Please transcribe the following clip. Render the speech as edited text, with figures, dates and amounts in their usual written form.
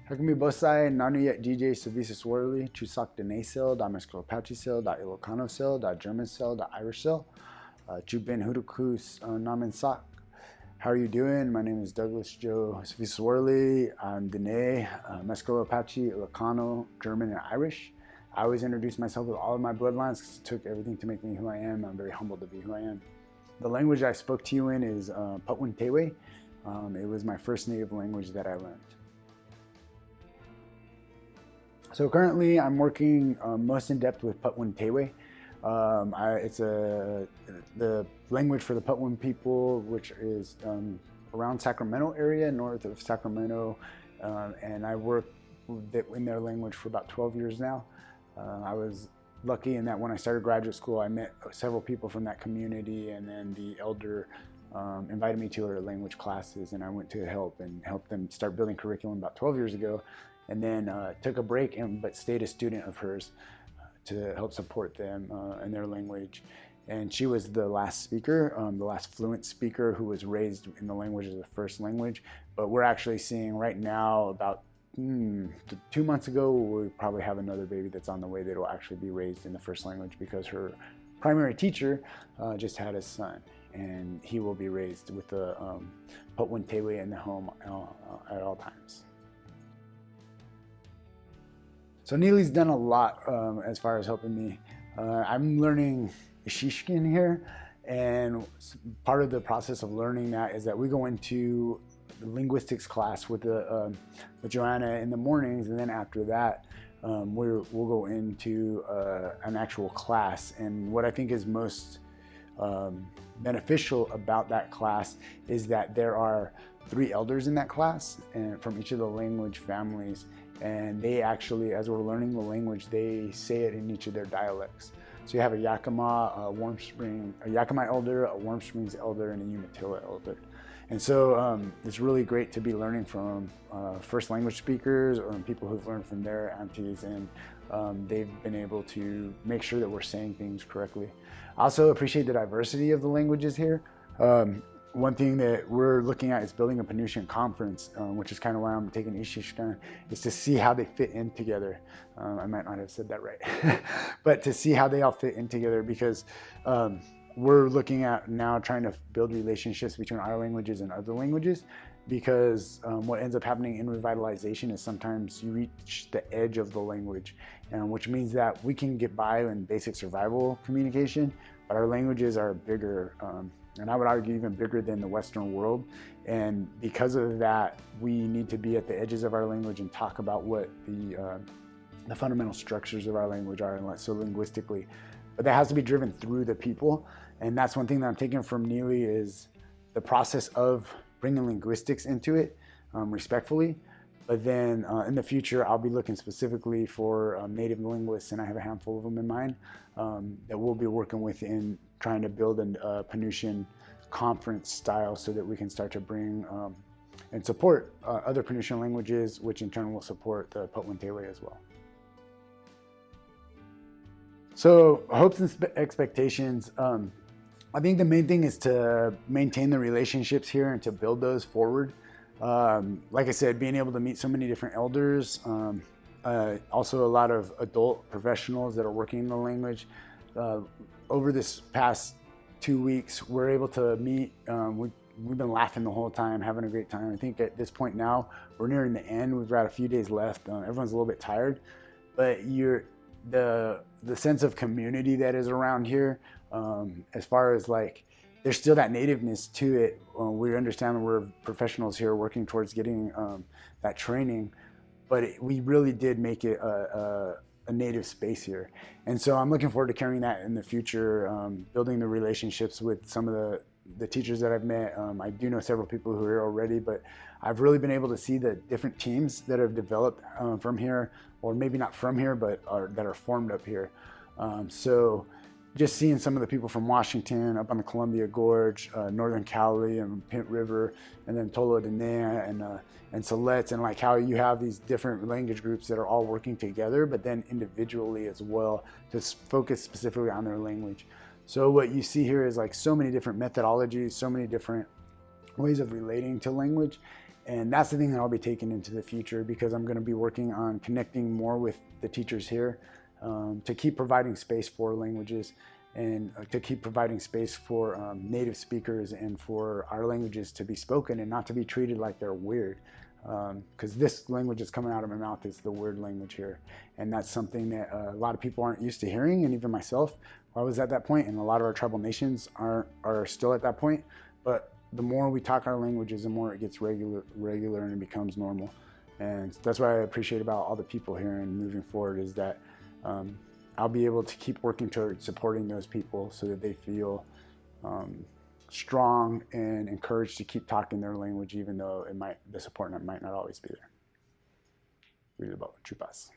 Hakumi Bosai, Nanuyet DJ Savisa Swirly, Chusak Denasil, da Mescalopachisil, da Ilocanosil, da Germansil, da Irishsil, Chubin Hudukus Namen Sak. How are you doing? My name is Douglas Joe Savisa Swirly. I'm Dene, Mescalopachi, Ilocano, German, and Irish. I always introduce myself with all of my bloodlines because it took everything to make me who I am. I'm very humbled to be who I am. The language I spoke to you in is Patwin Tewe. It was my first native language that I learned. So currently I'm working most in depth with Patwin Tewe. It's the language for the Patwin people, which is around Sacramento area, north of Sacramento, and I work in their language for about 12 years now. I was lucky in that when I started graduate school, I met several people from that community, and then the elder invited me to her language classes, and I went to help them start building curriculum about 12 years ago. And then took a break but stayed a student of hers to help support them in their language. And she was the last speaker, the last fluent speaker who was raised in the language as a first language. But we're actually seeing right now, about 2 months ago, we probably have another baby that's on the way that will actually be raised in the first language, because her primary teacher just had a son, and he will be raised with the Patwin Tewe in the home at all times. So NILI's done a lot as far as helping me. I'm learning Ishishkin here, and part of the process of learning that is that we go into the linguistics class with Joanna in the mornings, and then after that we'll go into an actual class. And what I think is most beneficial about that class is that there are 3 elders in that class, and from each of the language families. And they actually, as we're learning the language, they say it in each of their dialects. So you have a Yakima, a Warm Spring, a Yakima elder, a Warm Springs elder, and a Umatilla elder. And so it's really great to be learning from first language speakers or people who've learned from their aunties, and they've been able to make sure that we're saying things correctly. I also appreciate the diversity of the languages here. One thing that we're looking at is building a Penutian conference, which is kind of why I'm taking Ishishkan, is to see how they fit in together. I might not have said that right, but to see how they all fit in together, because we're looking at now trying to build relationships between our languages and other languages, because what ends up happening in revitalization is sometimes you reach the edge of the language, which means that we can get by in basic survival communication, but our languages are bigger. And I would argue even bigger than the Western world. And because of that, we need to be at the edges of our language and talk about what the fundamental structures of our language are, and so linguistically. But that has to be driven through the people. And that's one thing that I'm taking from NILI, is the process of bringing linguistics into it respectfully. But then in the future, I'll be looking specifically for native linguists, and I have a handful of them in mind that we'll be working with in trying to build a Penutian conference style, so that we can start to bring and support other Penutian languages, which in turn will support the Patwin Tewe as well. So hopes and expectations. I think the main thing is to maintain the relationships here and to build those forward. Like I said, being able to meet so many different elders, also a lot of adult professionals that are working in the language. Over this past 2 weeks, we're able to meet. We've been laughing the whole time, having a great time. I think at this point now, we're nearing the end. We've got a few days left. Everyone's a little bit tired, but the sense of community that is around here, as far as like, there's still that nativeness to it. We understand that we're professionals here working towards getting that training, but we really did make it a native space here. And so I'm looking forward to carrying that in the future, building the relationships with some of the teachers that I've met. I do know several people who are here already, but I've really been able to see the different teams that have developed from here, or maybe not from here, but that are formed up here. So just seeing some of the people from Washington, up on the Columbia Gorge, Northern Cali and Pint River, and then Tolo de Nea and Siletz, and like how you have these different language groups that are all working together, but then individually as well, to focus specifically on their language. So what you see here is like so many different methodologies, so many different ways of relating to language. And that's the thing that I'll be taking into the future, because I'm going to be working on connecting more with the teachers here, to keep providing space for languages, and to keep providing space for native speakers and for our languages to be spoken and not to be treated like they're weird. Because this language that's coming out of my mouth is the weird language here. And that's something that a lot of people aren't used to hearing, and even myself, I was at that point, and a lot of our tribal nations are still at that point. But the more we talk our languages, the more it gets regular and it becomes normal. And that's what I appreciate about all the people here and moving forward, is that I'll be able to keep working towards supporting those people so that they feel strong and encouraged to keep talking their language, even though the support might not always be there. Read about Chupas.